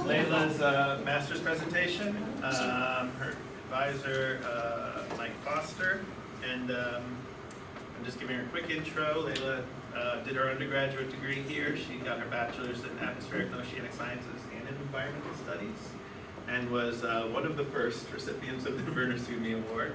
Leila's master's presentation, her advisor, Mike Foster, and I'm just giving her a quick intro. Leila did her undergraduate degree here. She got her bachelor's in atmospheric and oceanic sciences and in environmental studies, and was one of the first recipients of the Berners-Lee Award.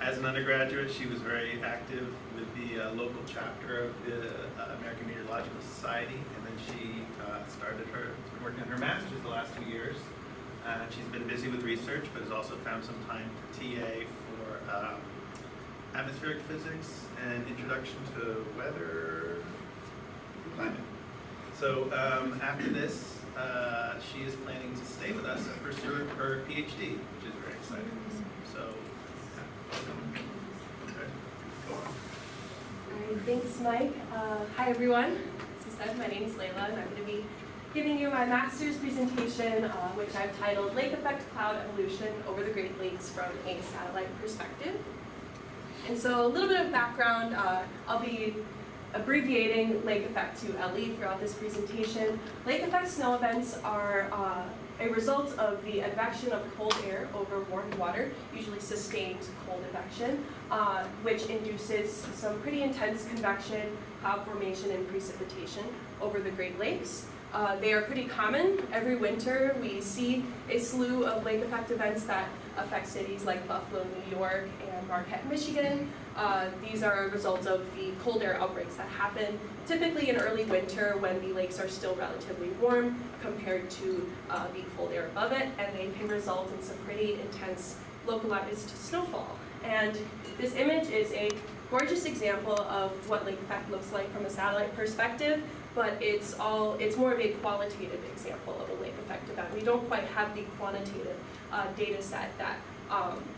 As an undergraduate, she was very active with the local chapter of the American Meteorological Society, and then she started been working on her master's the last 2 years. She's been busy with research, but has also found some time to TA for atmospheric physics and introduction to weather and climate. So after this, she is planning to stay with us and pursue her PhD, which is very exciting. So, okay, go on. All right, thanks, Mike. Hi, everyone. As you said, my name is Leila, and I'm going to be giving you my master's presentation, which I've titled Lake Effect Cloud Evolution Over the Great Lakes from a Satellite Perspective. And so a little bit of background, I'll be abbreviating lake effect to LE throughout this presentation. Lake effect snow events are a result of the advection of cold air over warm water, usually sustained cold advection, which induces some pretty intense convection, cloud formation, and precipitation over the Great Lakes. They are pretty common. Every winter we see a slew of lake effect events that affect cities like Buffalo, New York, and Marquette, Michigan. These are a result of the cold air outbreaks that happen typically in early winter when the lakes are still relatively warm compared to the cold air above it, and they can result in some pretty intense localized snowfall. And this image is a gorgeous example of what lake effect looks like from a satellite perspective, but it's more of a qualitative example of a lake effect event. We don't quite have the quantitative data set that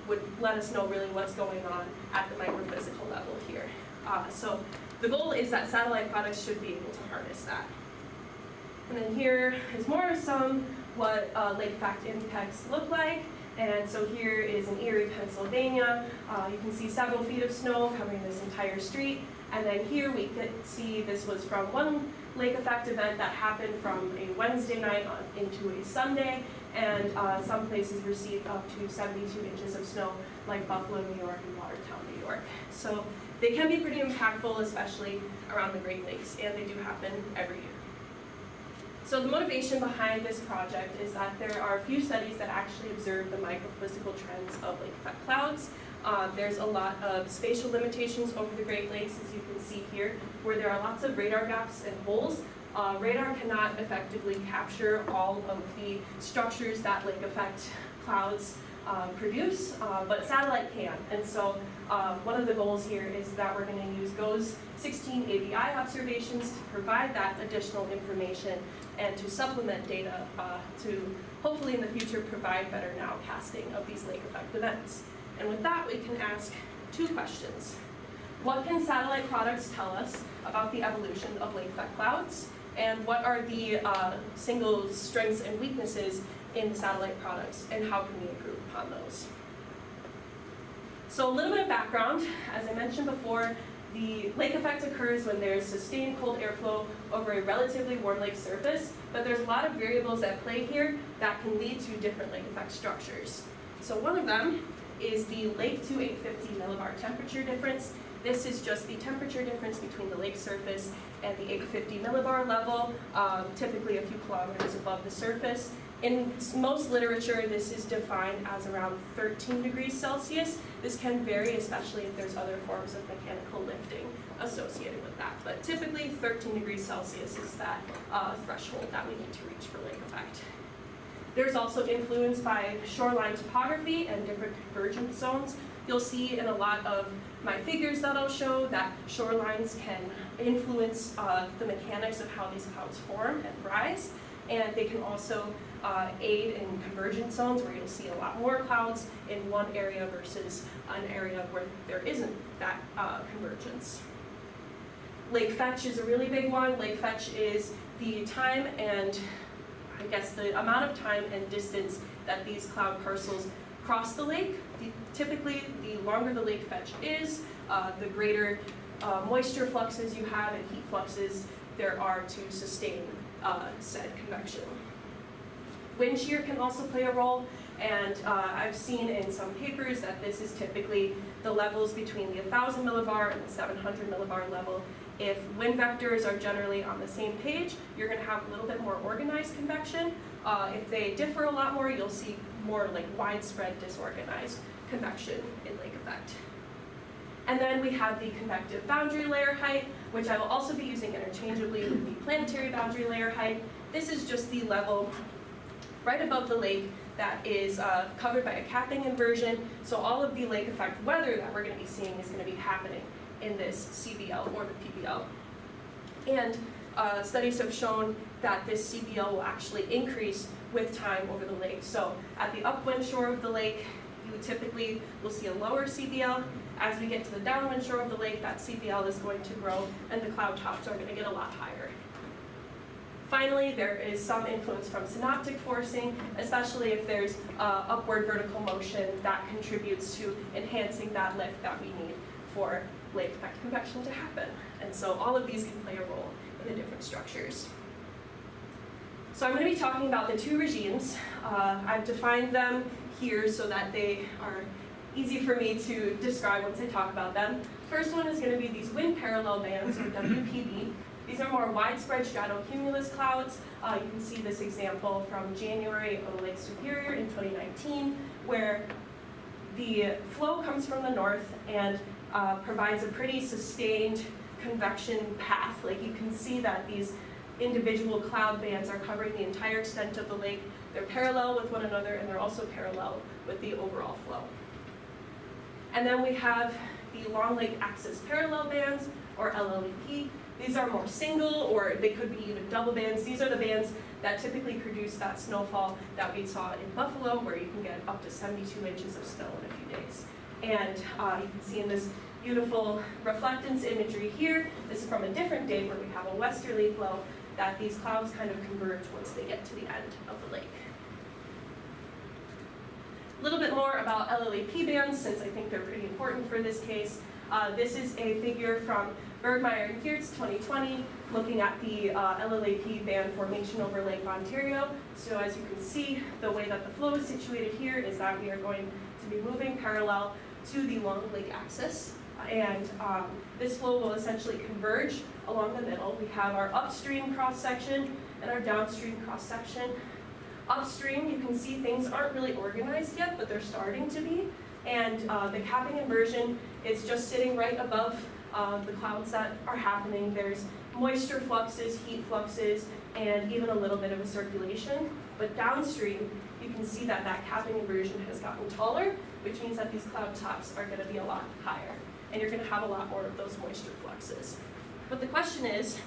would let us know really what's going on at the microphysical level here. So the goal is that satellite products should be able to harness that. And then here is more some what lake effect impacts look like. And so here is in Erie, Pennsylvania. You can see several feet of snow covering this entire street. And then here we could see this was from one lake effect event that happened from a Wednesday night into a Sunday. And some places received up to 72 inches of snow, like Buffalo, New York, and Watertown, New York. So they can be pretty impactful, especially around the Great Lakes, and they do happen every year. So the motivation behind this project is that there are a few studies that actually observe the microphysical trends of lake effect clouds. There's a lot of spatial limitations over the Great Lakes, as you can see here, where there are lots of radar gaps and holes. Radar cannot effectively capture all of the structures that lake effect clouds produce, but satellite can. And so one of the goals here is that we're going to use GOES 16 AVI observations to provide that additional information and to supplement data to hopefully in the future provide better nowcasting of these lake effect events. And with that, we can ask two questions. What can satellite products tell us about the evolution of lake effect clouds? And what are the single strengths and weaknesses in the satellite products, and how can we improve upon those? So a little bit of background. As I mentioned before, the lake effect occurs when there's sustained cold airflow over a relatively warm lake surface, but there's a lot of variables at play here that can lead to different lake effect structures. So one of them is the lake to 850 millibar temperature difference. This is just the temperature difference between the lake surface and the 850 millibar level, typically a few kilometers above the surface. In most literature, this is defined as around 13 degrees Celsius. This can vary, especially if there's other forms of mechanical lifting associated with that. But typically, 13 degrees Celsius is that threshold that we need to reach for lake effect. There's also influence by shoreline topography and different convergence zones. You'll see in a lot of my figures that I'll show that shorelines can influence the mechanics of how these clouds form and rise. And they can also aid in convergence zones where you'll see a lot more clouds in one area versus an area where there isn't that convergence. Lake fetch is a really big one. Lake fetch is the time and I guess the amount of time and distance that these cloud parcels cross the lake. Typically, the longer the lake fetch is, the greater moisture fluxes you have and heat fluxes there are to sustain said convection. Wind shear can also play a role, and I've seen in some papers that this is typically the levels between the 1,000 millibar and the 700 millibar level. If wind vectors are generally on the same page, you're going to have a little bit more organized convection. If they differ a lot more, you'll see more like widespread disorganized convection in lake effect. And then we have the convective boundary layer height, which I will also be using interchangeably with the planetary boundary layer height. This is just the level right above the lake that is covered by a capping inversion. So all of the lake effect weather that we're going to be seeing is going to be happening in this CBL or the PBL. And studies have shown that this CBL will actually increase with time over the lake. So at the upwind shore of the lake, you typically will see a lower CBL. As we get to the downwind shore of the lake, that CBL is going to grow and the cloud tops are going to get a lot higher. Finally, there is some influence from synoptic forcing, especially if there's upward vertical motion that contributes to enhancing that lift that we need for lake effect convection to happen. And so all of these can play a role in the different structures. So I'm going to be talking about the two regimes. I've defined them here so that they are easy for me to describe once I talk about them. First one is going to be these wind parallel bands, or WPB. These are more widespread stratocumulus clouds. You can see this example from January on Lake Superior in 2019, where the flow comes from the north and provides a pretty sustained convection path. Like you can see that these individual cloud bands are covering the entire extent of the lake. They're parallel with one another, and they're also parallel with the overall flow. And then we have the long lake axis parallel bands, or LLEP. These are more single, or they could be even double bands. These are the bands that typically produce that snowfall that we saw in Buffalo, where you can get up to 72 inches of snow in a few days. And you can see in this beautiful reflectance imagery here, this is from a different day where we have a westerly flow, that these clouds kind of converge once they get to the end of the lake. A little bit more about LLAP bands, since I think they're pretty important for this case. This is a figure from Bergmeyer and Geertz 2020, looking at the LLAP band formation over Lake Ontario. So as you can see, the way that the flow is situated here is that we are going to be moving parallel to the long lake axis. And this flow will essentially converge along the middle. We have our upstream cross-section and our downstream cross-section. Upstream, you can see things aren't really organized yet, but they're starting to be. And the capping inversion is just sitting right above the clouds that are happening. There's moisture fluxes, heat fluxes, and even a little bit of a circulation. But downstream, you can see that that capping inversion has gotten taller, which means that these cloud tops are going to be a lot higher. And you're going to have a lot more of those moisture fluxes. But the question is,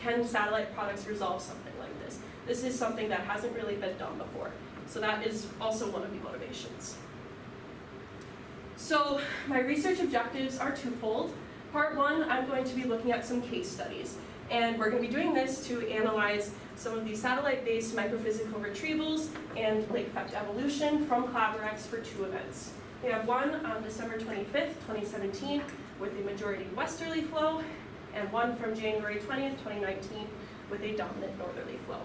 can satellite products resolve something like this? This is something that hasn't really been done before. So that is also one of the motivations. So my research objectives are twofold. Part one, I'm going to be looking at some case studies. And we're going to be doing this to analyze some of the satellite-based microphysical retrievals and lake effect evolution from CLAVR-x for two events. We have one on December 25th, 2017, with a majority westerly flow, and one from January 20th, 2019, with a dominant northerly flow.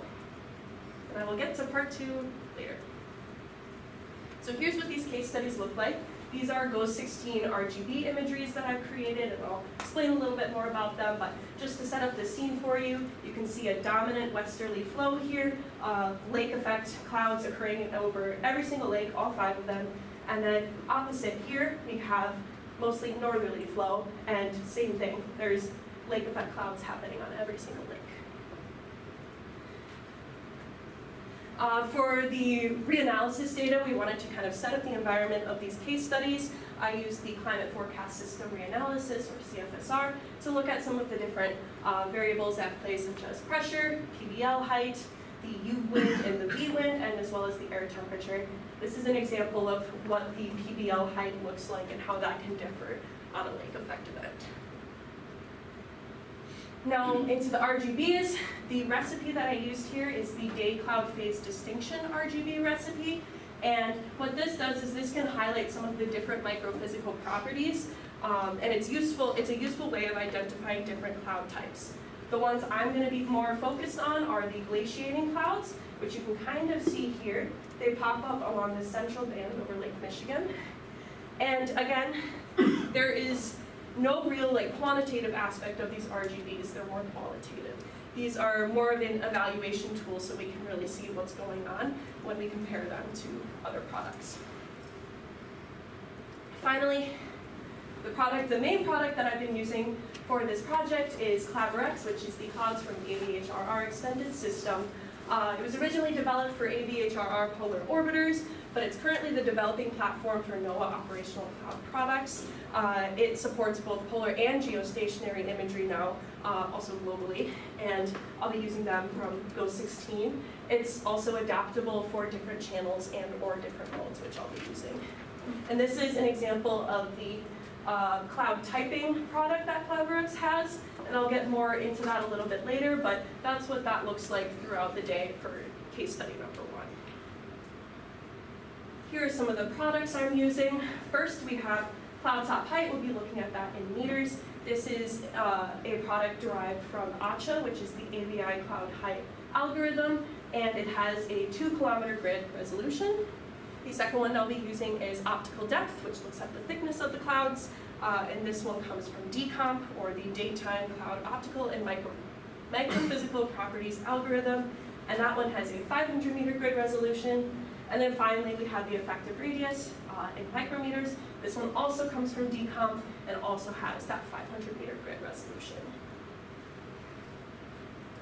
And I will get to part two later. So here's what these case studies look like. These are GO16 RGB imageries that I've created, and I'll explain a little bit more about them, but just to set up the scene for you, you can see a dominant westerly flow here, lake effect clouds occurring over every single lake, all 5 of them, and then opposite here, we have mostly northerly flow, and same thing, there's lake effect clouds happening on every single lake. For the reanalysis data, we wanted to kind of set up the environment of these case studies. I used the Climate Forecast System Reanalysis, or CFSR, to look at some of the different variables at play, such as pressure, PBL height, the U wind and the V wind, and as well as the air temperature. This is an example of what the PBL height looks like and how that can differ on a lake effect event. Now into the RGBs, the recipe that I used here is the day cloud phase distinction RGB recipe. And what this does is this can highlight some of the different microphysical properties, and it's a useful way of identifying different cloud types. The ones I'm going to be more focused on are the glaciating clouds, which you can kind of see here. They pop up along the central band over Lake Michigan. And again, there is no real quantitative aspect of these RGBs, they're more qualitative. These are more of an evaluation tool so we can really see what's going on when we compare them to other products. Finally, the main product that I've been using for this project is CLAVR-x, which is the clouds from the AVHRR Extended System. It was originally developed for AVHRR polar orbiters, but it's currently the developing platform for NOAA operational cloud products. It supports both polar and geostationary imagery now, also globally, and I'll be using them from GO16. It's also adaptable for different channels and or different modes, which I'll be using. And this is an example of the cloud typing product that CLAVR-x has, and I'll get more into that a little bit later, but that's what that looks like throughout the day for case study number 1. Here are some of the products I'm using. First, we have cloud top height. We'll be looking at that in meters. This is a product derived from ACHA, which is the AVI cloud height algorithm, and it has a 2-kilometer grid resolution. The second one I'll be using is optical depth, which looks at the thickness of the clouds, and this one comes from DCOMP, or the Daytime Cloud Optical and Microphysical Properties algorithm, and that one has a 500-meter grid resolution. And then finally, we have the effective radius in micrometers. This one also comes from DCOMP and also has that 500-meter grid resolution.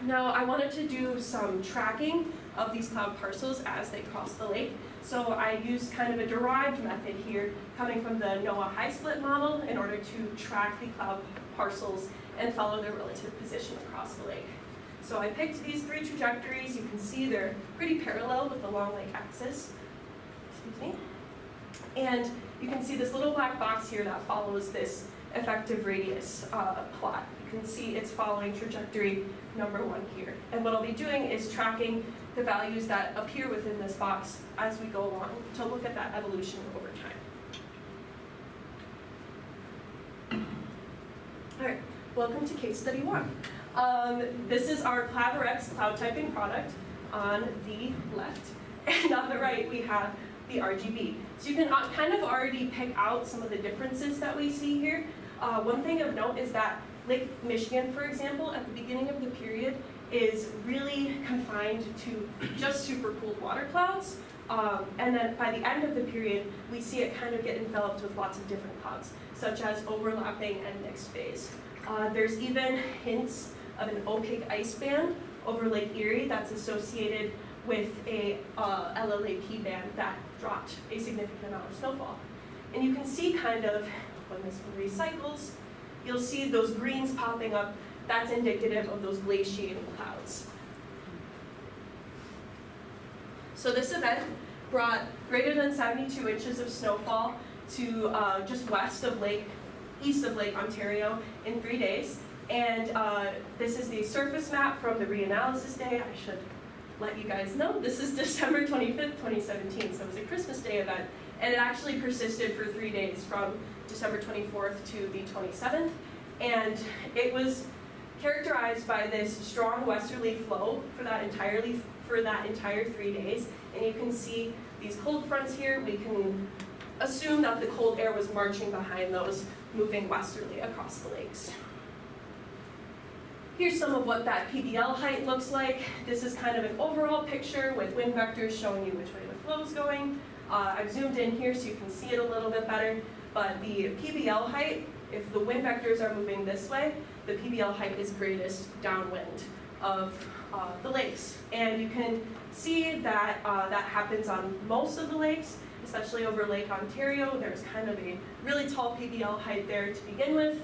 Now, I wanted to do some tracking of these cloud parcels as they cross the lake. So I used kind of a derived method here coming from the NOAA high-split model in order to track the cloud parcels and follow their relative position across the lake. So I picked these 3 trajectories. You can see they're pretty parallel with the long lake axis. Excuse me. And you can see this little black box here that follows this effective radius plot. You can see it's following trajectory number 1 here. And what I'll be doing is tracking the values that appear within this box as we go along to look at that evolution over time. All right, welcome to case study 1. This is our CLAVR-x cloud typing product on the left, and on the right we have the RGB. So you can kind of already pick out some of the differences that we see here. One thing of note is that Lake Michigan, for example, at the beginning of the period is really confined to just super cooled water clouds. And then by the end of the period, we see it kind of get enveloped with lots of different clouds, such as overlapping and mixed phase. There's even hints of an opaque ice band over Lake Erie that's associated with a LLAP band that dropped a significant amount of snowfall. And you can see kind of, when this one recycles, you'll see those greens popping up. That's indicative of those glaciating clouds. So this event brought greater than 72 inches of snowfall to just east of Lake Ontario in 3 days. And this is the surface map from the reanalysis day. I should let you guys know, this is December 25th, 2017, so it was a Christmas Day event. And it actually persisted for 3 days from December 24th to the 27th. And it was characterized by this strong westerly flow for that entire 3 days. And you can see these cold fronts here. We can assume that the cold air was marching behind those, moving westerly across the lakes. Here's some of what that PBL height looks like. This is kind of an overall picture with wind vectors showing you which way the flow is going. I've zoomed in here so you can see it a little bit better. But the PBL height, if the wind vectors are moving this way, the PBL height is greatest downwind of the lakes. And you can see that that happens on most of the lakes, especially over Lake Ontario. There's kind of a really tall PBL height there to begin with.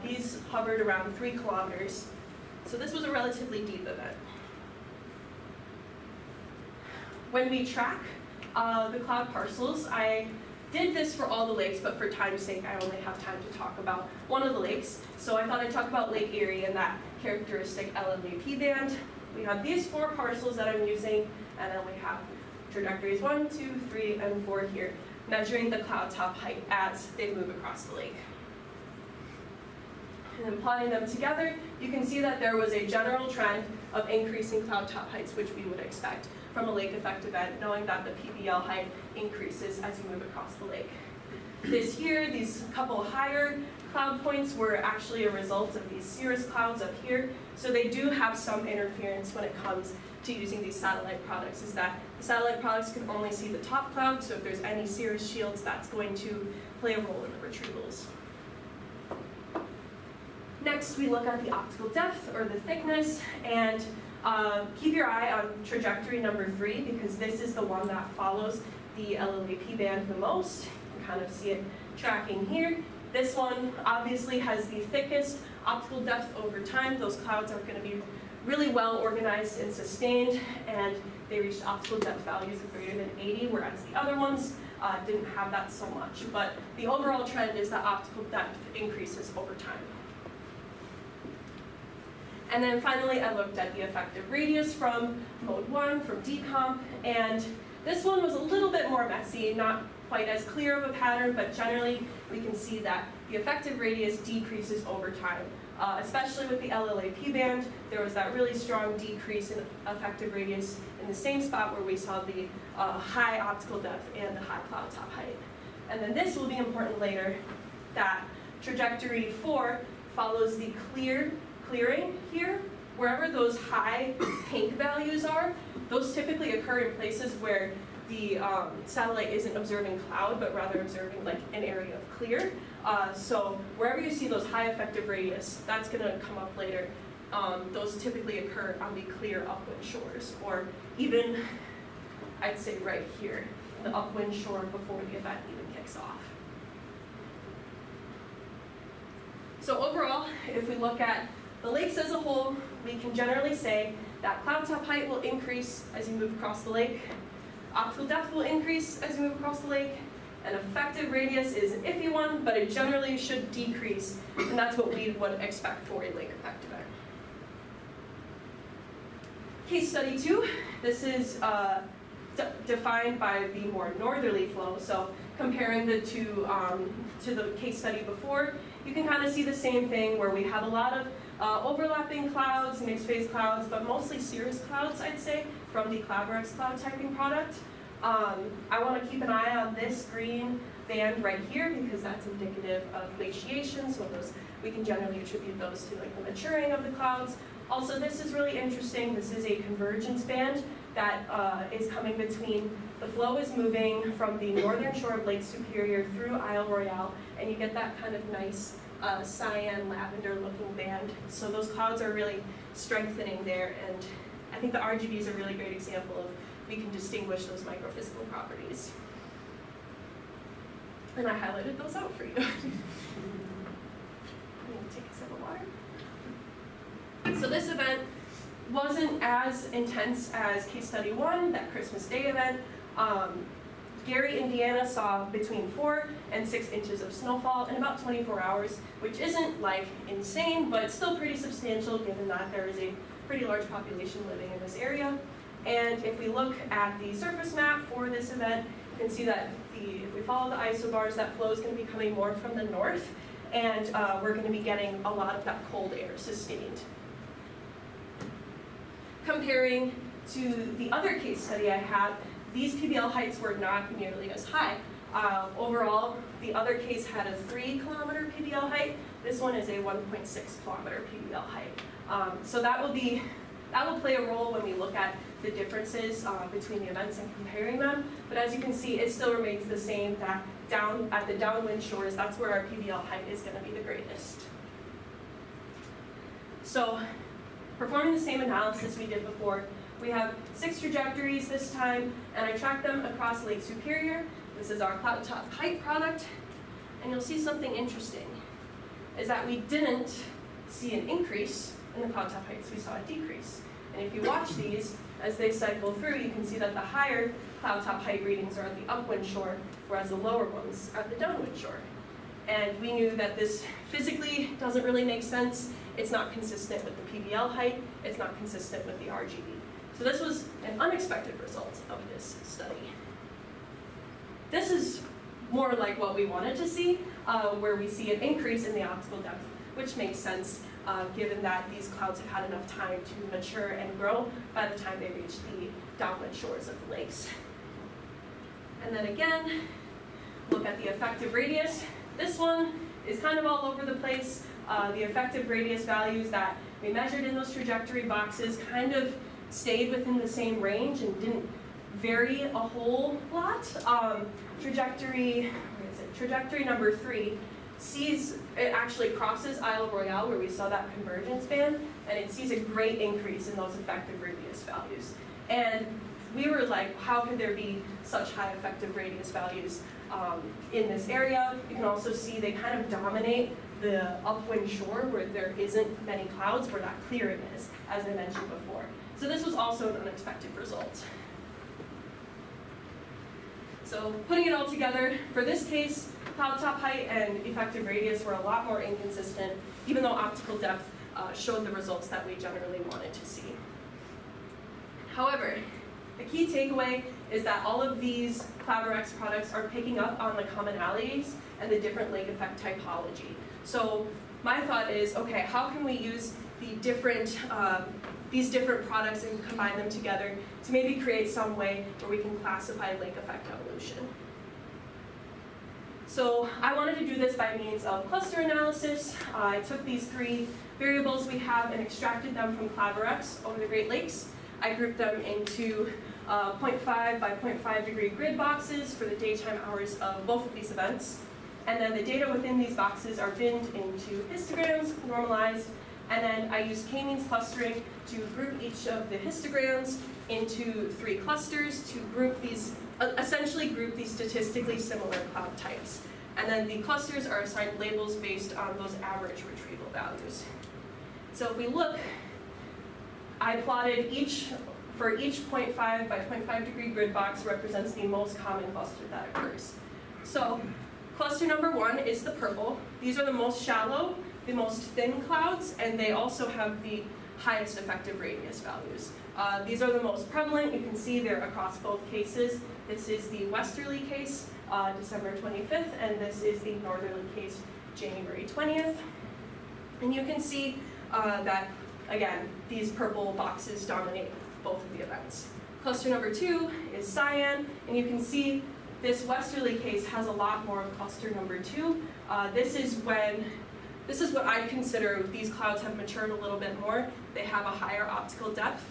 These hovered around 3 kilometers. So this was a relatively deep event. When we track the cloud parcels, I did this for all the lakes, but for time's sake, I only have time to talk about one of the lakes. So I thought I'd talk about Lake Erie and that characteristic LLAP band. We have these 4 parcels that I'm using, and then we have trajectories 1, 2, 3, and 4 here, measuring the cloud top height as they move across the lake. And then plotting them together, you can see that there was a general trend of increasing cloud top heights, which we would expect from a lake effect event, knowing that the PBL height increases as you move across the lake. This year, these couple higher cloud points were actually a result of these cirrus clouds up here, so they do have some interference when it comes to using these satellite products, is that the satellite products can only see the top cloud, so if there's any cirrus shields, that's going to play a role in the retrievals. Next, we look at the optical depth, or the thickness, and keep your eye on trajectory number 3, because this is the one that follows the LLAP band the most. You can kind of see it tracking here. This one obviously has the thickest optical depth over time. Those clouds are going to be really well organized and sustained, and they reached optical depth values of greater than 80, whereas the other ones didn't have that so much. But the overall trend is that optical depth increases over time. And then finally, I looked at the effective radius from mode 1, from decomp, and this one was a little bit more messy, not quite as clear of a pattern, but generally we can see that the effective radius decreases over time. Especially with the LLAP band, there was that really strong decrease in effective radius in the same spot where we saw the high optical depth and the high cloud top height. And then this will be important later, that trajectory 4 follows the clearing here. Wherever those high pink values are, those typically occur in places where the satellite isn't observing cloud, but rather observing like an area of clear. So wherever you see those high effective radius, that's going to come up later. Those typically occur on the clear upwind shores, or even, I'd say right here, the upwind shore before the event even kicks off. So overall, if we look at the lakes as a whole, we can generally say that cloud top height will increase as you move across the lake. Optical depth will increase as you move across the lake. And effective radius is an iffy one, but it generally should decrease, and that's what we would expect for a lake effect event. Case study 2, this is defined by the more northerly flow, so comparing the two to the case study before, you can kind of see the same thing where we have a lot of overlapping clouds, mixed phase clouds, but mostly cirrus clouds, I'd say, from the CLAVR-x cloud typing product. I want to keep an eye on this green band right here because that's indicative of glaciation, so those we can generally attribute those to like the maturing of the clouds. Also, this is really interesting. This is a convergence band that is coming between, the flow is moving from the northern shore of Lake Superior through Isle Royale, and you get that kind of nice cyan lavender looking band. So those clouds are really strengthening there, and I think the RGB is a really great example of we can distinguish those microphysical properties. And I highlighted those out for you. I'm going to take a sip of water. So this event wasn't as intense as case study 1, that Christmas Day event. Gary, Indiana saw between 4 and 6 inches of snowfall in about 24 hours, which isn't like insane, but it's still pretty substantial given that there is a pretty large population living in this area. And if we look at the surface map for this event, you can see that if we follow the isobars, that flow is going to be coming more from the north, and we're going to be getting a lot of that cold air sustained. Comparing to the other case study I had, these PBL heights were not nearly as high. Overall, the other case had a 3-kilometer PBL height. This one is a 1.6-kilometer PBL height. So that will play a role when we look at the differences between the events and comparing them. But as you can see, it still remains the same, that down at the downwind shores, that's where our PBL height is going to be the greatest. So performing the same analysis we did before, we have 6 trajectories this time, and I tracked them across Lake Superior. This is our cloud top height product, and you'll see something interesting, is that we didn't see an increase in the cloud top heights, we saw a decrease. And if you watch these, as they cycle through, you can see that the higher cloud top height readings are at the upwind shore, whereas the lower ones are at the downwind shore. And we knew that this physically doesn't really make sense. It's not consistent with the PBL height. It's not consistent with the RGB. So this was an unexpected result of this study. This is more like what we wanted to see, where we see an increase in the optical depth which makes sense given that these clouds have had enough time to mature and grow by the time they reach the downwind shores of the lakes. And then again, look at the effective radius. This one is kind of all over the place. The effective radius values that we measured in those trajectory boxes kind of stayed within the same range and didn't vary a whole lot. Trajectory number 3 it actually crosses Isle Royale where we saw that convergence band, and it sees a great increase in those effective radius values. And we were like, how could there be such high effective radius values in this area? You can also see they kind of dominate the upwind shore where there isn't many clouds, where that clearing is, as I mentioned before. So this was also an unexpected result. So putting it all together, for this case, cloud top height and effective radius were a lot more inconsistent, even though optical depth showed the results that we generally wanted to see. However, the key takeaway is that all of these CLAVR-x products are picking up on the commonalities and the different lake effect typology. So my thought is, okay, how can we use these different products and combine them together to maybe create some way where we can classify lake effect evolution? So I wanted to do this by means of cluster analysis. I took these 3 variables we have and extracted them from CLAVR-x over the Great Lakes. I grouped them into 0.5 by 0.5 degree grid boxes for the daytime hours of both of these events. And then the data within these boxes are binned into histograms, normalized, and then I used k-means clustering to group each of the histograms into 3 clusters to group these, essentially group these statistically similar cloud types. And then the clusters are assigned labels based on those average retrieval values. So if we look, I plotted for each 0.5 by 0.5 degree grid box represents the most common cluster that occurs. So cluster number 1 is the purple. These are the most shallow, the most thin clouds, and they also have the highest effective radius values. These are the most prevalent. You can see they're across both cases. This is the westerly case, December 25th, and this is the northerly case, January 20th. And you can see that, again, these purple boxes dominate both of the events. Cluster number 2 is cyan, and you can see this westerly case has a lot more of cluster number 2. This is what I'd consider these clouds have matured a little bit more. They have a higher optical depth.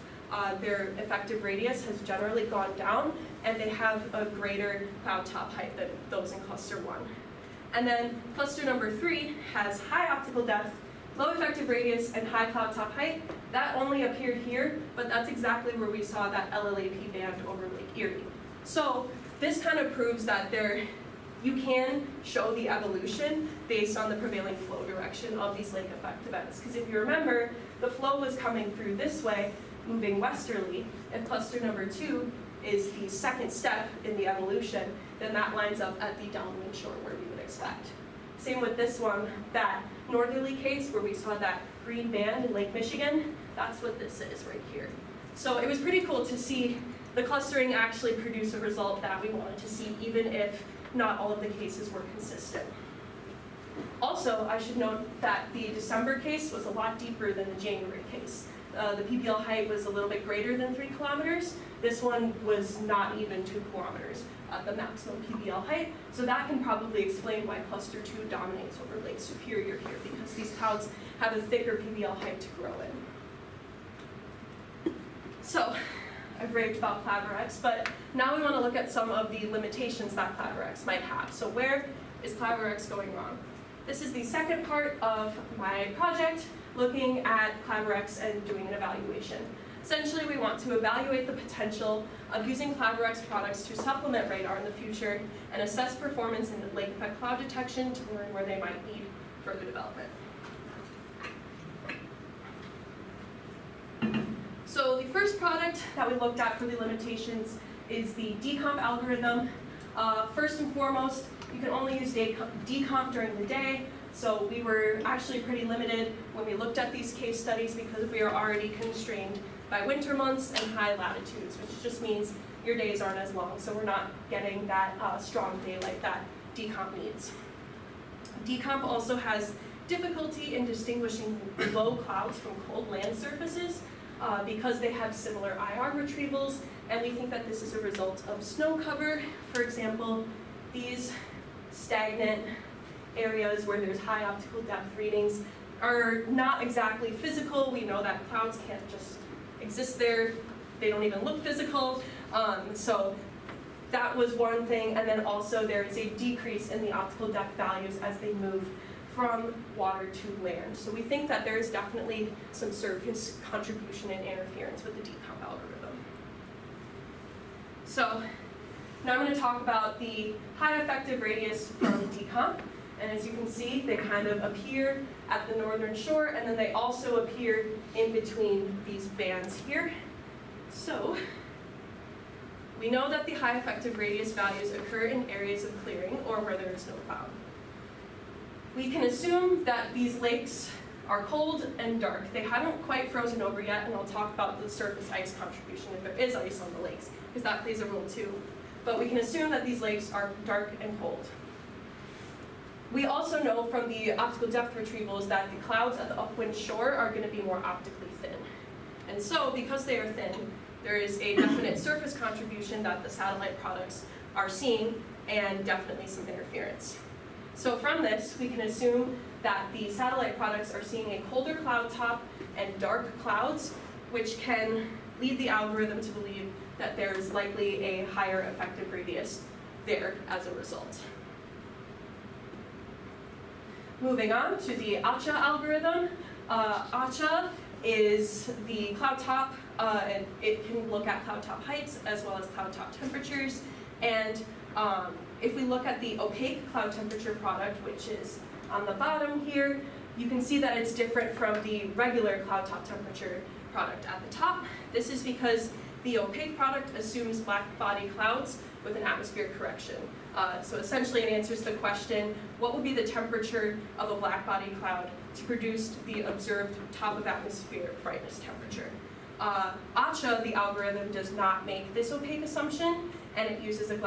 Their effective radius has generally gone down, and they have a greater cloud top height than those in cluster 1. And then cluster number 3 has high optical depth, low effective radius, and high cloud top height. That only appeared here, but that's exactly where we saw that LLAP band over Lake Erie. So this kind of proves that you can show the evolution based on the prevailing flow direction of these lake effect events. Because if you remember, the flow was coming through this way, moving westerly. If cluster number 2 is the second step in the evolution, then that lines up at the downwind shore where we would expect. Same with this one, that northerly case where we saw that green band in Lake Michigan, that's what this is right here. So it was pretty cool to see the clustering actually produce a result that we wanted to see, even if not all of the cases were consistent. Also, I should note that the December case was a lot deeper than the January case. The PPL height was a little bit greater than 3 kilometers. This one was not even 2 kilometers at the maximum PPL height. So that can probably explain why cluster 2 dominates over Lake Superior here, because these clouds have a thicker PPL height to grow in. So I've raved about CLAVR-x, but now we want to look at some of the limitations that CLAVR-x might have. So where is CLAVR-x going wrong? This is the second part of my project, looking at CLAVR-x and doing an evaluation. Essentially, we want to evaluate the potential of using CLAVR-x products to supplement radar in the future and assess performance in the lake effect cloud detection to learn where they might need further development. So the first product that we looked at for the limitations is the decomp algorithm. First and foremost, you can only use decomp during the day. So we were actually pretty limited when we looked at these case studies because we are already constrained by winter months and high latitudes, which just means your days aren't as long. So we're not getting that strong daylight that decomp needs. Decomp also has difficulty in distinguishing low clouds from cold land surfaces because they have similar IR retrievals, and we think that this is a result of snow cover. For example, these stagnant areas where there's high optical depth readings are not exactly physical. We know that clouds can't just exist there. They don't even look physical. So that was one thing, and then also there is a decrease in the optical depth values as they move from water to land. So we think that there is definitely some surface contribution and interference with the decomp algorithm. So now I'm going to talk about the high effective radius from decomp. And as you can see, they kind of appear at the northern shore, and then they also appear in between these bands here. So we know that the high effective radius values occur in areas of clearing or where there is no cloud. We can assume that these lakes are cold and dark. They haven't quite frozen over yet, and I'll talk about the surface ice contribution if there is ice on the lakes, because that plays a role too. But we can assume that these lakes are dark and cold. We also know from the optical depth retrievals that the clouds at the upwind shore are going to be more optically thin. And so, because they are thin, there is a definite surface contribution that the satellite products are seeing, and definitely some interference. So from this, we can assume that the satellite products are seeing a colder cloud top and dark clouds, which can lead the algorithm to believe that there is likely a higher effective radius there as a result. Moving on to the AVHRR algorithm. AVHRR is the cloud top, and it can look at cloud top heights as well as cloud top temperatures. And if we look at the opaque cloud temperature product, which is on the bottom here, you can see that it's different from the regular cloud top temperature product at the top. This is because the opaque product assumes black body clouds with an atmospheric correction. So essentially it answers the question, what would be the temperature of a black body cloud to produce the observed top of atmosphere brightness temperature? AVHRR, the algorithm, does not make this opaque assumption, and it uses a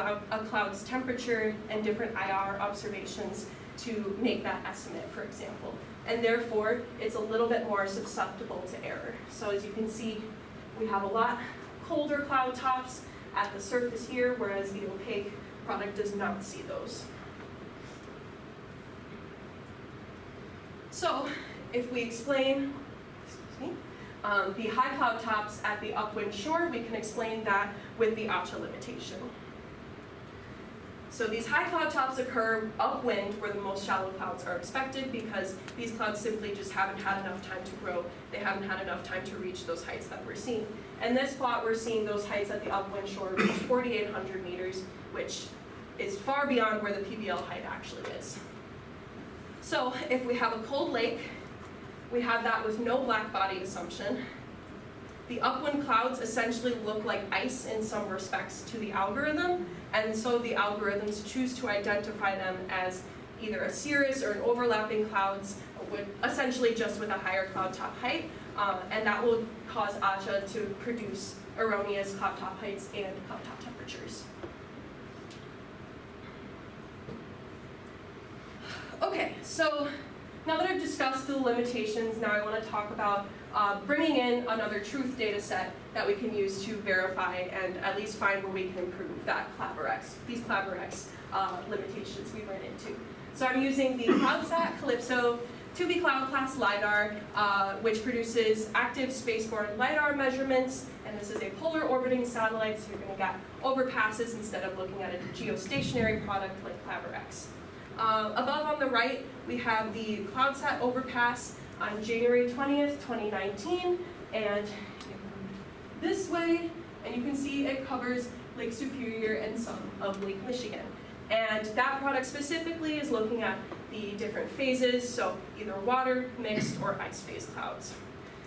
cloud's temperature and different IR observations to make that estimate, for example. And therefore, it's a little bit more susceptible to error. So as you can see, we have a lot colder cloud tops at the surface here, whereas the opaque product does not see those. So if we explain, the high cloud tops at the upwind shore, we can explain that with the AVHRR limitation. So these high cloud tops occur upwind where the most shallow clouds are expected, because these clouds simply just haven't had enough time to grow. They haven't had enough time to reach those heights that we're seeing. In this plot, we're seeing those heights at the upwind shore reach 4,800 meters, which is far beyond where the PBL height actually is. So if we have a cold lake, we have that with no black body assumption. The upwind clouds essentially look like ice in some respects to the algorithm, and so the algorithms choose to identify them as either a cirrus or an overlapping clouds, essentially just with a higher cloud top height, and that will cause AVHRR to produce erroneous cloud top heights and cloud top temperatures. Okay, so now that I've discussed the limitations, now I want to talk about bringing in another truth data set that we can use to verify and at least find where we can improve that CLAVR-x, these CLAVR-x limitations we ran into. So I'm using the CloudSat Calypso 2B Cloud class LiDAR, which produces active spaceborne LiDAR measurements, and this is a polar orbiting satellite, so you're going to get overpasses instead of looking at a geostationary product like CLAVR-x. Above on the right, we have the CloudSat overpass on January 20th, 2019, and this way, and you can see it covers Lake Superior and some of Lake Michigan. And that product specifically is looking at the different phases, so either water, mixed, or ice phase clouds.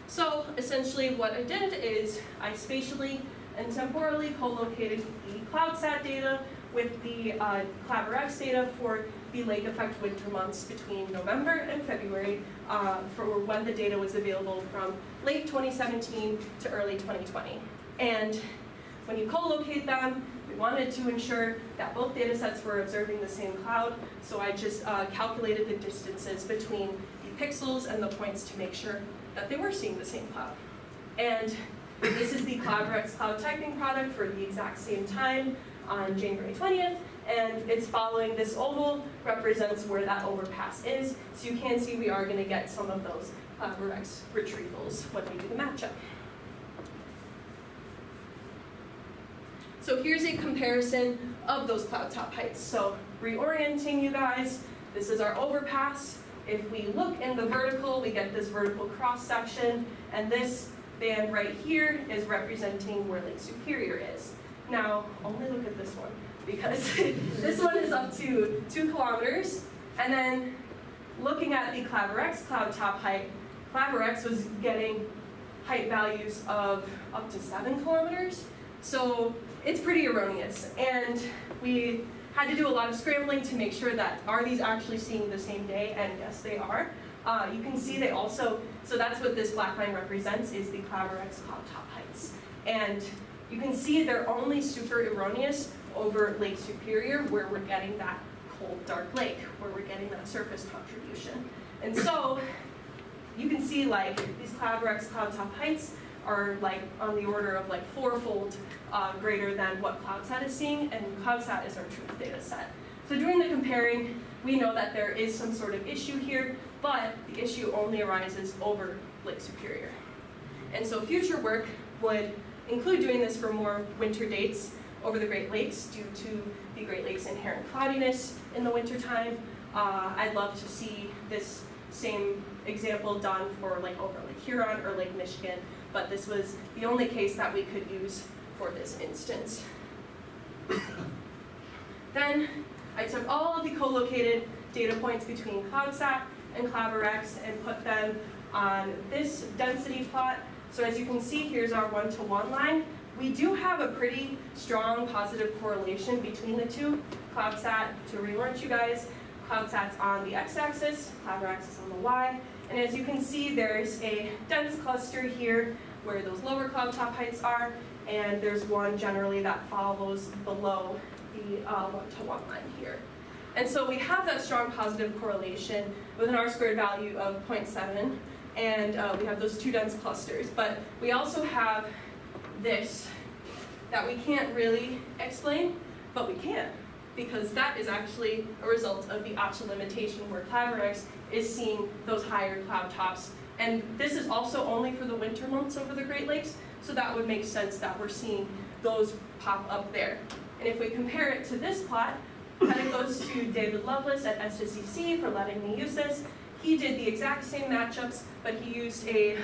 So essentially what I did is I spatially and temporally co-located the CloudSat data with the CLAVR-x data for the lake effect winter months between November and February for when the data was available from late 2017 to early 2020. And when you co-locate them, we wanted to ensure that both data sets were observing the same cloud, so I just calculated the distances between the pixels and the points to make sure that they were seeing the same cloud. And this is the CLAVR-x cloud typing product for the exact same time on January 20th, and it's following this oval, represents where that overpass is. So you can see we are going to get some of those CLAVR-x retrievals when we do the matchup. So here's a comparison of those cloud top heights. So reorienting you guys, this is our overpass. If we look in the vertical, we get this vertical cross section, and this band right here is representing where Lake Superior is. Now, only look at this one, because this one is up to 2 kilometers, and then looking at the CLAVR-x cloud top height, CLAVR-x was getting height values of up to 7 kilometers, so it's pretty erroneous, and we had to do a lot of scrambling to make sure that are these actually seeing the same day, and yes they are. You can see they also, so that's what this black line represents, is the CLAVR-x cloud top heights. And you can see they're only super erroneous over Lake Superior, where we're getting that cold, dark lake, where we're getting that surface contribution. And so you can see like these CLAVR-x cloud top heights are like on the order of like 4-fold greater than what CloudSat is seeing, and CloudSat is our truth data set. So doing the comparing, we know that there is some sort of issue here, but the issue only arises over Lake Superior. And so future work would include doing this for more winter dates over the Great Lakes due to the Great Lakes' inherent cloudiness in the wintertime. I'd love to see this same example done for like over Lake Huron or Lake Michigan, but this was the only case that we could use for this instance. Then I took all of the co-located data points between CloudSat and CLAVR-x and put them on this density plot. So as you can see, here's our 1-to-1 line. We do have a pretty strong positive correlation between the two. CloudSat, to reorient you guys, CloudSat's on the x-axis, CLAVR-x is on the y. And as you can see, there's a dense cluster here where those lower cloud top heights are, and there's one generally that follows below the 1-to-1 line here. And so we have that strong positive correlation with an R-squared value of 0.7, and we have those 2 dense clusters. But we also have this that we can't really explain, but we can, because that is actually a result of the AVHRR limitation where CLAVR-x is seeing those higher cloud tops. And this is also only for the winter months over the Great Lakes, so that would make sense that we're seeing those pop up there. And if we compare it to this plot, credit goes to David Lovelace at SSCC for letting me use this. He did the exact same matchups, but he used a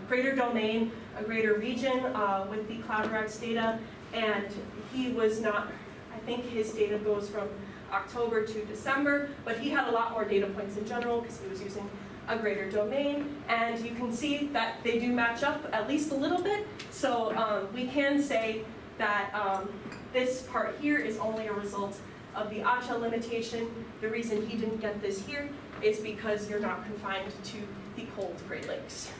greater domain, a greater region with the CLAVR-x data, and he was not, I think his data goes from October to December, but he had a lot more data points in general because he was using a greater domain, and you can see that they do match up at least a little bit, so we can say that this part here is only a result of the AVHRR limitation. The reason he didn't get this here is because you're not confined to the cold Great Lakes.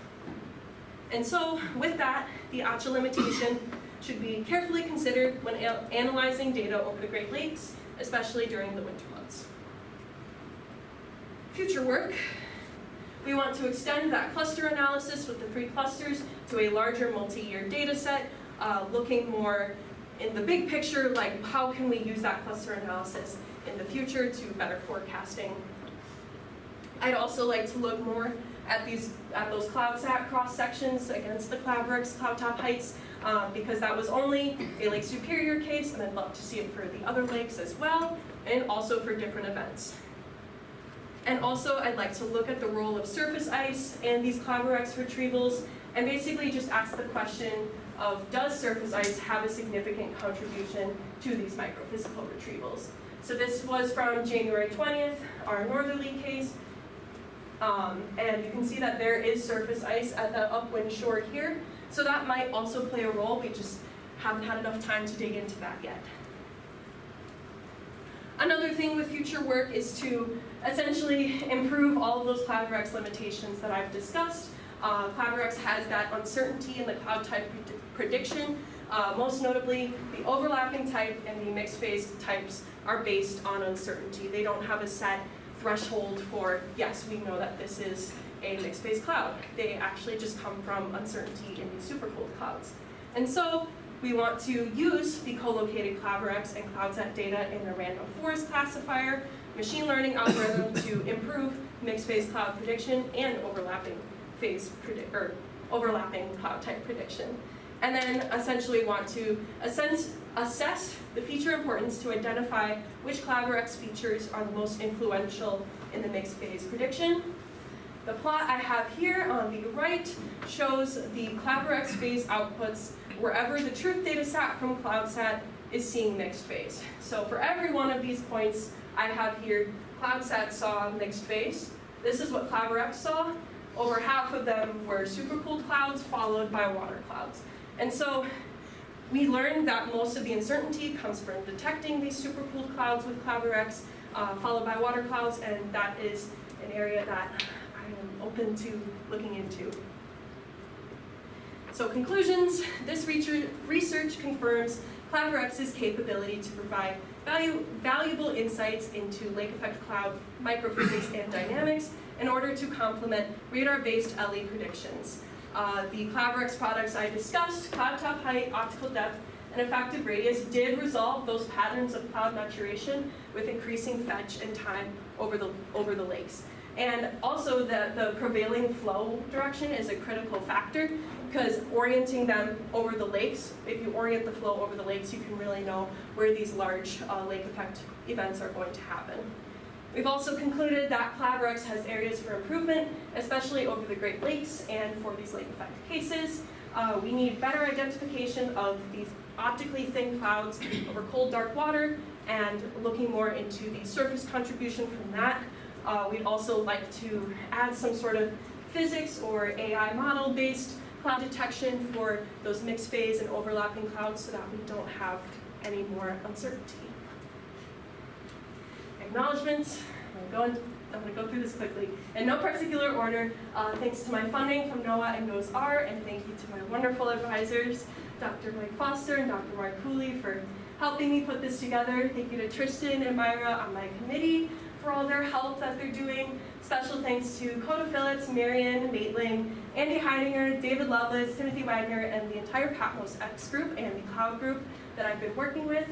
And so with that, the AVHRR limitation should be carefully considered when analyzing data over the Great Lakes, especially during the winter months. Future work, we want to extend that cluster analysis with the 3 clusters to a larger multi-year data set, looking more in the big picture, like how can we use that cluster analysis in the future to better forecasting. I'd also like to look more at those CloudSat cross sections against the CLAVR-x cloud top heights, because that was only a Lake Superior case, and I'd love to see it for the other lakes as well, and also for different events. And also, I'd like to look at the role of surface ice and these CLAVR-x retrievals, and basically just ask the question of, does surface ice have a significant contribution to these microphysical retrievals? So this was from January 20th, our northerly case, and you can see that there is surface ice at the upwind shore here, so that might also play a role. We just haven't had enough time to dig into that yet. Another thing with future work is to essentially improve all of those CLAVR-x limitations that I've discussed. CLAVR-x has that uncertainty in the cloud type prediction. Most notably, the overlapping type and the mixed phase types are based on uncertainty. They don't have a set threshold for, yes, we know that this is a mixed phase cloud. They actually just come from uncertainty in these supercooled clouds. And so we want to use the co-located CLAVR-x and CloudSat data in a random forest classifier machine learning algorithm to improve mixed phase cloud prediction and overlapping cloud type prediction. And then essentially want to assess the feature importance to identify which CLAVR-x features are the most influential in the mixed phase prediction. The plot I have here on the right shows the CLAVR-x phase outputs wherever the truth data set from CloudSat is seeing mixed phase. So for every one of these points I have here, CloudSat saw mixed phase. This is what CLAVR-x saw. Over half of them were supercooled clouds followed by water clouds. And so we learned that most of the uncertainty comes from detecting these supercooled clouds with CLAVR-x followed by water clouds, and that is an area that I am open to looking into. So conclusions, this research confirms CLAVR-x's capability to provide valuable insights into lake effect cloud microphysics and dynamics in order to complement radar-based LE predictions. The CLAVR-x products I discussed, cloud top height, optical depth, and effective radius did resolve those patterns of cloud maturation with increasing fetch and time over the lakes. And also the prevailing flow direction is a critical factor because orienting them over the lakes, if you orient the flow over the lakes, you can really know where these large lake effect events are going to happen. We've also concluded that CLAVR-x has areas for improvement, especially over the Great Lakes and for these lake effect cases. We need better identification of these optically thin clouds over cold, dark water and looking more into the surface contribution from that. We'd also like to add some sort of physics or AI model-based cloud detection for those mixed phase and overlapping clouds so that we don't have any more uncertainty. Acknowledgements. I'm going to go through this quickly. In no particular order, thanks to my funding from NOAA and GOES-R, and thank you to my wonderful advisors, Dr. Mike Foster and Dr. Mark Cooley, for helping me put this together. Thank you to Tristan and Myra on my committee for all their help that they're doing. Special thanks to Coda Phillips, Marion Maitling, Andy Heidinger, David Lovelace, Timothy Wagner, and the entire Patmos X group and the cloud group that I've been working with.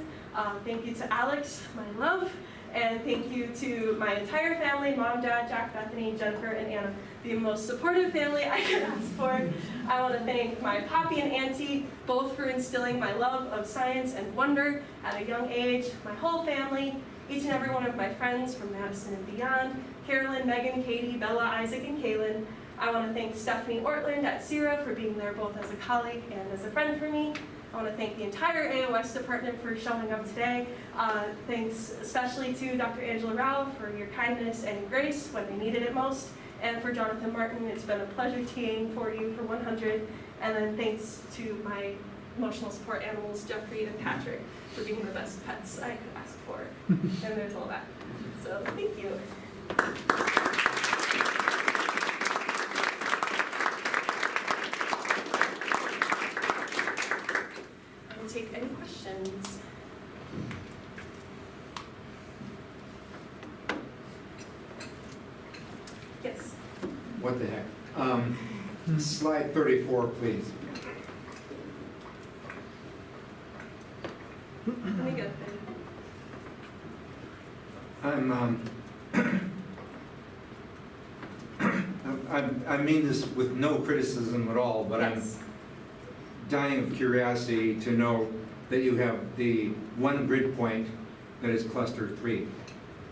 Thank you to Alex, my love, and thank you to my entire family, Mom, Dad, Jack, Bethany, Jennifer, and Anna, the most supportive family I could ask for. I want to thank my Poppy and Auntie, both for instilling my love of science and wonder at a young age, my whole family, each and every one of my friends from Madison and beyond, Carolyn, Megan, Katie, Bella, Isaac, and Kaylin. I want to thank Stephanie Ortland at CIRA for being there both as a colleague and as a friend for me. I want to thank the entire AOS department for showing up today. Thanks especially to Dr. Angela Rao for your kindness and grace when they needed it most. And for Jonathan Martin, it's been a pleasure TAing for you for 100. And then thanks to my emotional support animals, Jeffrey and Patrick, for being the best pets I could ask for. And there's all that. So thank you. I will take any questions. Yes. What the heck? Slide 34, please. Let me get I mean this with no criticism at all, but Yes. I'm dying of curiosity to know that you have the one grid point that is cluster 3.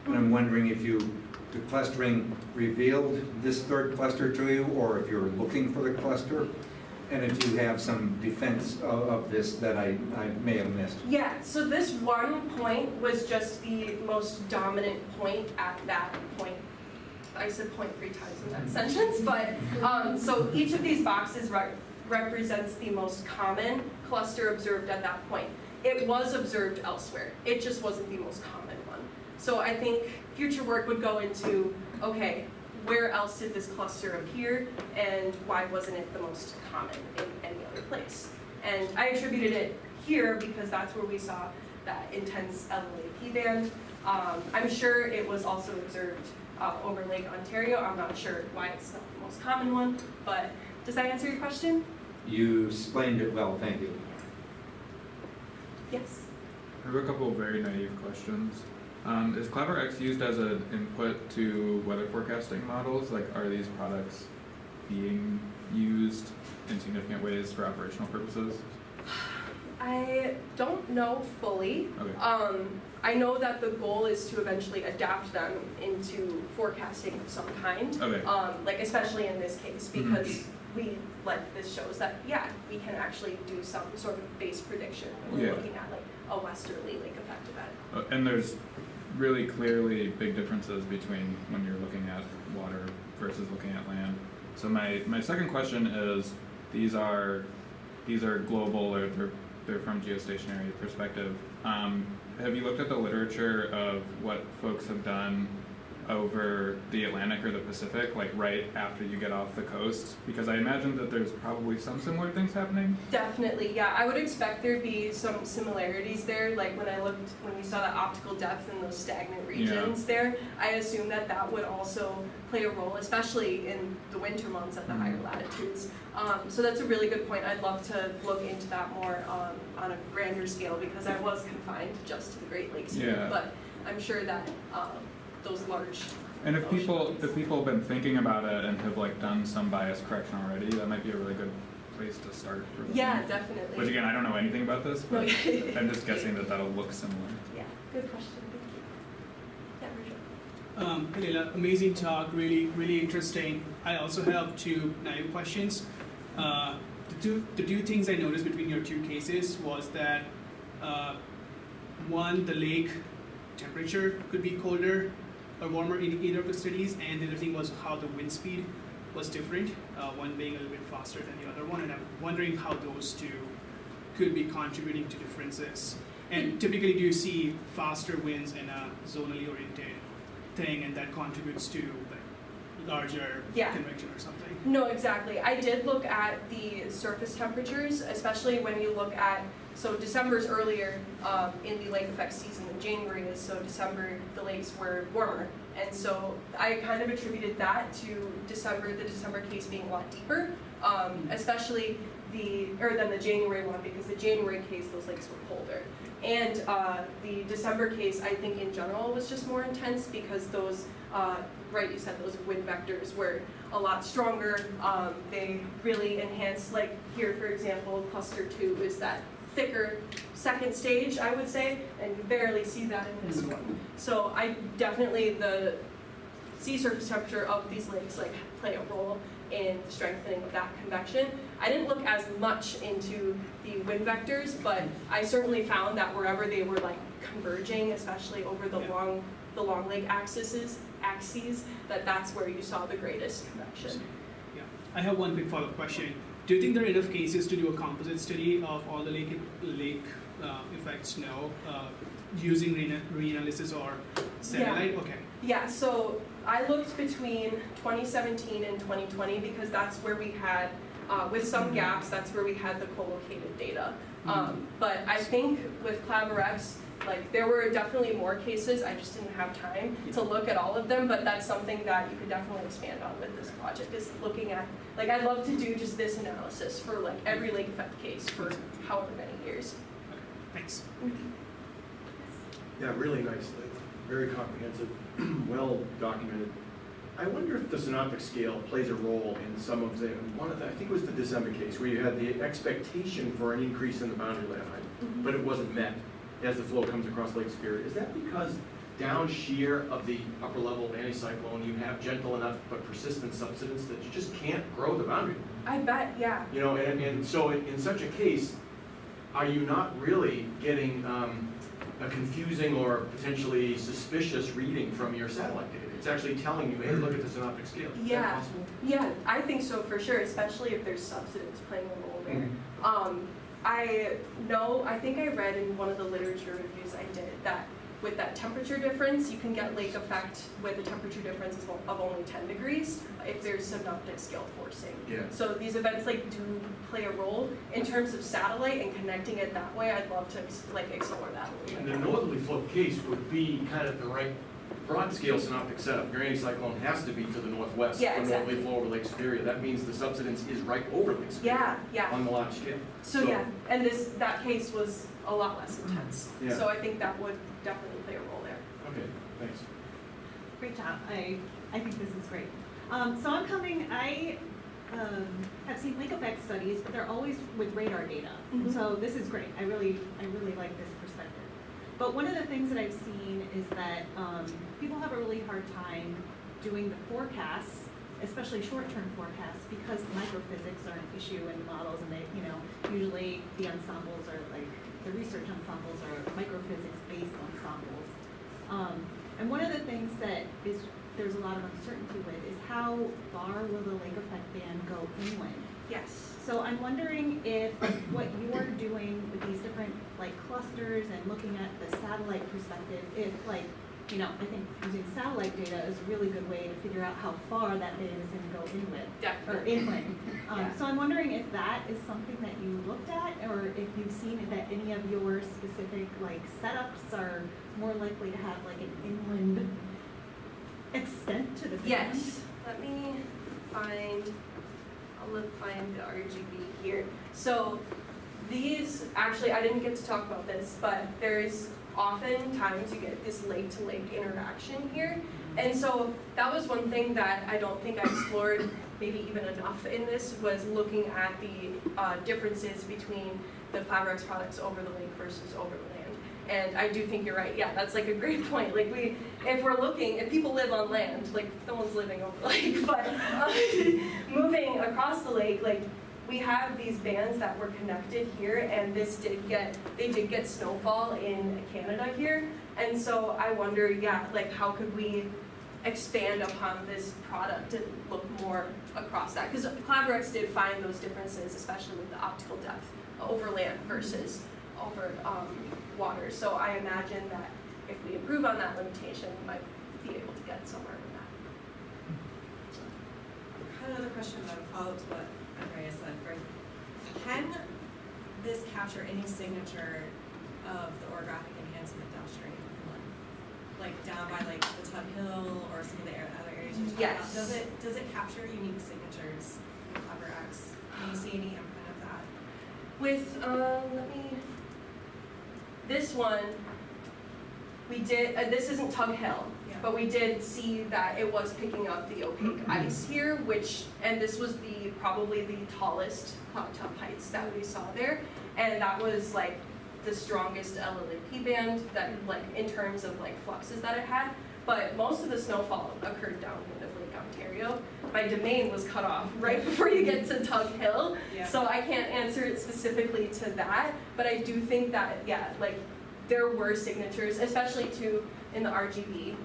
And I'm wondering if the clustering revealed this third cluster to you, or if you're looking for the cluster, and if you have some defense of this that I may have missed. Yeah, so this one point was just the most dominant point at that point. I said point 3 times in that sentence, but so each of these boxes represents the most common cluster observed at that point. It was observed elsewhere. It just wasn't the most common one. So I think future work would go into, okay, where else did this cluster appear, and why wasn't it the most common in any other place? And I attributed it here because that's where we saw that intense LLAP band. I'm sure it was also observed over Lake Ontario. I'm not sure why it's not the most common one, but does that answer your question? You explained it well, thank you. Yes. I have a couple of very naive questions. Is CLAVR-x used as an input to weather forecasting models? Like, are these products being used in significant ways for operational purposes? I don't know fully. Okay. I know that the goal is to eventually adapt them into forecasting of some kind. Okay. Like especially in this case, because this shows that, yeah, we can actually do some sort of base prediction when we're looking at like a westerly lake effect event. And there's really clearly big differences between when you're looking at water versus looking at land. So my second question is, these are global, or they're from geostationary perspective. Have you looked at the literature of what folks have done over the Atlantic or the Pacific, like right after you get off the coast? Because I imagine that there's probably some similar things happening. Definitely, yeah. I would expect there'd be some similarities there. Like when you saw that optical depth in those stagnant regions there, I assume that would also play a role, especially in the winter months at the higher latitudes. So that's a really good point. I'd love to look into that more on a grander scale, because I was confined just to the Great Lakes here. But I'm sure that those large. And if people have been thinking about it and have like done some bias correction already, that might be a really good place to start for them. Yeah, definitely. Which again, I don't know anything about this, but I'm just guessing that that'll look similar. Yeah, good question. Thank you. Yeah, Rachel. Hey Leila, amazing talk, really interesting. I also have two naive questions. The two things I noticed between your two cases was that one, the lake temperature could be colder or warmer in either of the studies, and the other thing was how the wind speed was different, one being a little bit faster than the other one, and I'm wondering how those two could be contributing to differences. And typically, do you see faster winds in a zonally oriented thing, and that contributes to like larger convection or something? No, exactly. I did look at the surface temperatures, especially when you look at, so December's earlier in the lake effect season than January is, so December the lakes were warmer. And so I kind of attributed that to the December case being a lot deeper, especially than the January one, because the January case, those lakes were colder. And the December case, I think in general was just more intense, because those, right, you said those wind vectors were a lot stronger. They really enhanced, like here, for example, cluster 2 is that thicker second stage, I would say, and you barely see that in this one. So the sea surface temperature of these lakes like play a role in the strengthening of that convection. I didn't look as much into the wind vectors, but I certainly found that wherever they were like converging, especially over the long lake axes, that's where you saw the greatest convection. Yeah, I have one quick follow-up question. Do you think there are enough cases to do a composite study of all the lake effects now using reanalysis or satellite? Yeah. Okay. Yeah, so I looked between 2017 and 2020, because that's where we had, with some gaps, that's where we had the co-located data. But I think with CLAVR-x, like there were definitely more cases. I just didn't have time to look at all of them, but that's something that you could definitely expand on with this project, is looking at, like I'd love to do just this analysis for like every lake effect case for however many years. Okay. Thanks. Yeah, really nice, very comprehensive, well documented. I wonder if the synoptic scale plays a role in some of the, I think it was the December case, where you had the expectation for an increase in the boundary layer height, but it wasn't met as the flow comes across Lake Superior. Is that because down shear of the upper level of anticyclone, you have gentle enough but persistent subsidence that you just can't grow the boundary? I bet, yeah. You know, and so in such a case, are you not really getting a confusing or potentially suspicious reading from your satellite data? It's actually telling you, hey, look at the synoptic scale. Is that possible? Yeah, I think so for sure, especially if there's subsidence playing a role there. I think I read in one of the literature reviews I did that with that temperature difference, you can get lake effect with a temperature difference of only 10 degrees if there's synoptic scale forcing. Yeah. So these events like do play a role in terms of satellite and connecting it that way. I'd love to explore that a little And bit. the northerly flow case would be kind of the right broad scale synoptic setup, your anticyclone has to be to the northwest Yeah, for exactly. northerly flow over Lake Superior. That means the subsidence is right over Lake Superior. Yeah, yeah. On the large scale. So yeah, and that case was a lot less intense. Yeah. So I think that would definitely play a role there. Okay, thanks. Great job. I think this is great. So I have seen lake effect studies, but they're always with radar data. Mhm. So this is great. I really like this perspective. But one of the things that I've seen is that people have a really hard time doing the forecasts, especially short-term forecasts, because microphysics are an issue in the models, and they, usually the ensembles are like, the research ensembles are microphysics-based ensembles. And one of the things that there's a lot of uncertainty with is how far will the lake effect band go inland? Yes. So I'm wondering if what you are doing with these different clusters and looking at the satellite perspective, if I think using satellite data is a really good way to figure out how far that band is going to go inland. Yeah. So I'm wondering if that is something that you looked at, or if you've seen that any of your specific setups are more likely to have an inland extent to the band. Yes. Let me find the RGB here. So these, actually, I didn't get to talk about this, but there's oftentimes you get this lake-to-lake interaction here. And so that was one thing that I don't think I explored maybe even enough in this, was looking at the differences between the CLAVR-x products over the lake versus over the land. And I do think you're right. Yeah, that's a great point. If people live on land, no one's living over the lake, but moving across the lake, we have these bands that were connected here, and they did get snowfall in Canada here. And so I wonder, how could we expand upon this product and look more across that? Because CLAVR-x did find those differences, especially with the optical depth over land versus over water. So I imagine that if we improve on that limitation, we might be able to get somewhere with that. I had another question about a follow-up to what Andrea said. Can this capture any signature of the orographic enhancement downstream, down by the Tug Hill or some of the other areas you talked Yes. about? Does it capture unique signatures in CLAVR-x? Can you see any imprint of that? With, this one, we did, this isn't Tug Hill, Yeah. but we did see that it was picking up the opaque ice here, and this was probably the tallest cloud top heights that we saw there, and that was the strongest LLAP band that in terms of fluxes that it had. But most of the snowfall occurred downwind of Lake Ontario. My domain was cut off right before you get to Tug Hill, Yeah. so I can't answer it specifically to that. But I do think that there were signatures, especially in the RGB,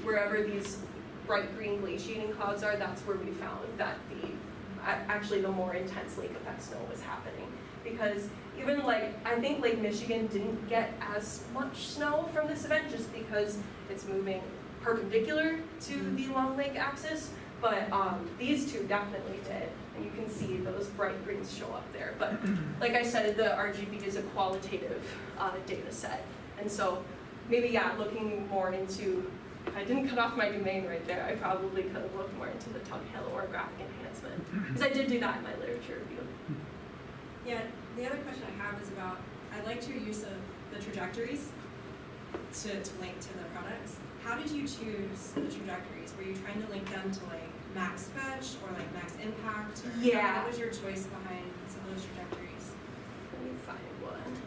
wherever these bright green glaciating clouds are. That's where we found that the more intense lake effect snow was happening. Because even I think Lake Michigan didn't get as much snow from this event just because it's moving perpendicular to the Long Lake axis, but these two definitely did, and you can see those bright greens show up there. But like I said, the RGB is a qualitative data set, and so maybe looking more into, if I didn't cut off my domain right there, I probably could have looked more into the Tug Hill or graphic enhancement, because I did do that in my literature review. Yeah, the other question I have is about, I liked your use of the trajectories to link to the products. How did you choose the trajectories? Were you trying to link them to max fetch or max impact? Or Yeah. What was your choice behind some of those trajectories? Let me find one.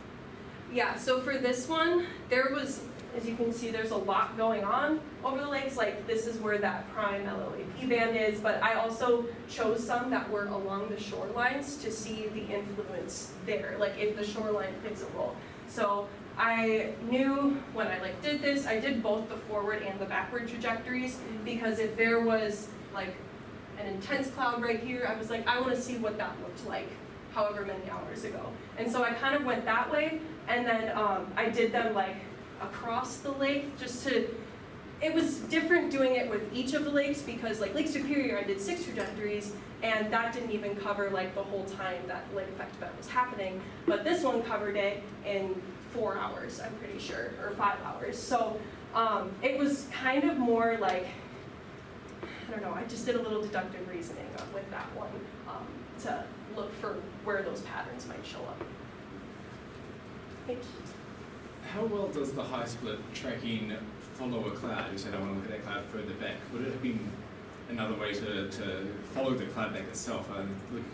Yeah, so for this one, there was, as you can see, there's a lot going on over the lakes. This is where that prime LLAP band is, but I also chose some that were along the shorelines to see the influence there, if the shoreline plays a role. So I knew when I did this, I did both the forward and the backward trajectories, because if there was an intense cloud right here, I was I want to see what that looked like however many hours ago. And so I kind of went that way, and then I did them across the lake it was different doing it with each of the lakes, because Lake Superior I did 6 trajectories, and that didn't even cover the whole time that lake effect event was happening. But this one covered it in 4 hours, I'm pretty sure, or 5 hours. So It was kind of more like, I don't know, I just did a little deductive reasoning with that one to look for where those patterns might show up. How well does the high split tracking follow a cloud? You said I want to look at that cloud further back. Would it have been another way to follow the cloud back itself?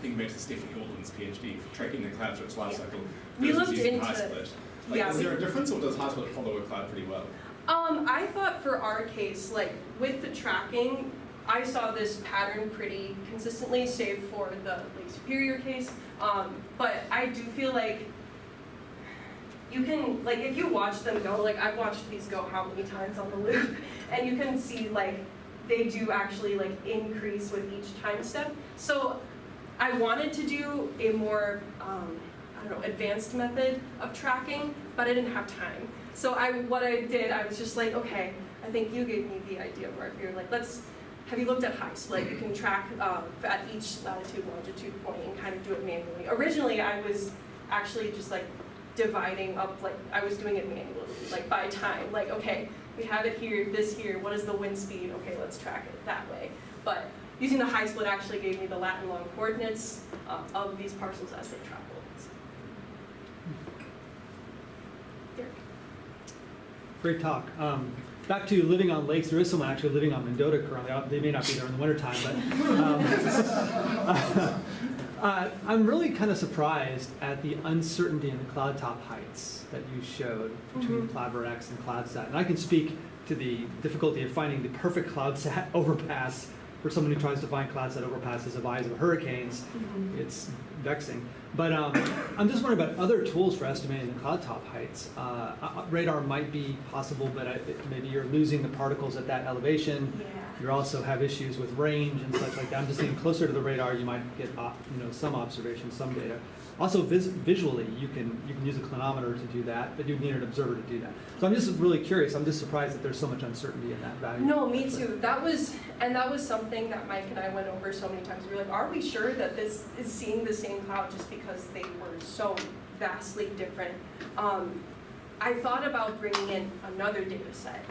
Thinking back to Stephanie Alden's PhD, tracking the cloud through its life cycle. We versus looked using into high split. yeah, Is there a difference, or does high split follow a cloud pretty well? I thought for our case, like with the tracking, I saw this pattern pretty consistently, save for the Lake Superior case. But I do feel like you can, like if you watch them go, like I've watched these go how many times on the loop, and you can see like they do actually like increase with each time step. So I wanted to do a more, I don't know, advanced method of tracking, but I didn't have time. So what I did, I was just like, okay, I think you gave me the idea where you're like, have you looked at high split? You can track at each latitude, longitude point and kind of do it manually. Originally, I was actually just like dividing up, like I was doing it manually, like by time. Like, okay, we have it here, this here, what is the wind speed? Okay, let's track it that way. But using the high split actually gave me the lat and long coordinates of these parcels as they travel. Great talk. Back to living on lakes, there is someone actually living on Mendota currently. They may not be there in the wintertime, but I'm really kind of surprised at the uncertainty in the cloud top heights that you showed between CLAVR-x and CloudSat. And I can speak to the difficulty of finding the perfect CloudSat overpass for someone who tries to find CloudSat overpasses of eyes of hurricanes. It's vexing. But I'm just wondering about other tools for estimating the cloud top heights. Radar might be possible, but maybe you're losing the particles at that elevation. Yeah. You also have issues with range and such like that. I'm just thinking closer to the radar, you might get some observations, some data. Also, visually, you can use a clinometer to do that, but you need an observer to do that. So I'm just really curious. I'm just surprised that there's so much uncertainty in that value. No, me too. That was something that Mike and I went over so many times. We were like, are we sure that this is seeing the same cloud just because they were so vastly different? I thought about bringing in another data set.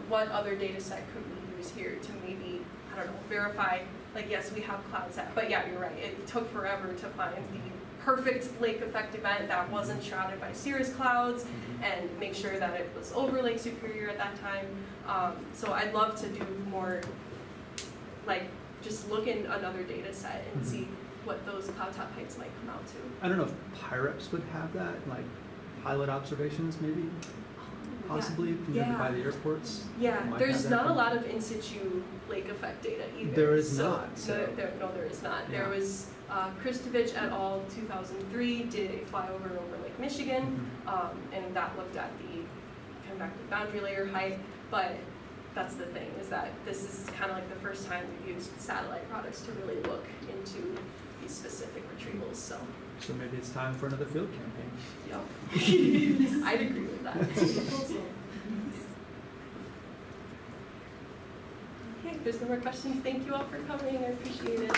What other data set could we use here to maybe, I don't know, verify, like, yes, we have CloudSat, but yeah, you're right. It took forever to find the perfect lake effect event that wasn't shrouded by cirrus clouds and make sure that it was over Lake Superior at that time. So I'd love to do more, like, just look in another data set and see what those cloud top heights might come out to. I don't know if PIREPS would have that, like pilot observations maybe, possibly by the airports. Yeah, might there's have that. not a lot of in situ lake effect data either. There is so not. So. There is not. Yeah. There was Kristovich et al. 2003 did a flyover over Lake Michigan, and that looked at the convective boundary layer height. But that's the thing, is that this is kind of like the first time we've used satellite products to really look into these specific retrievals. So Maybe it's time for another field campaign. yeah, I'd agree with that. Okay, if there's no more questions, thank you all for coming. I appreciate it.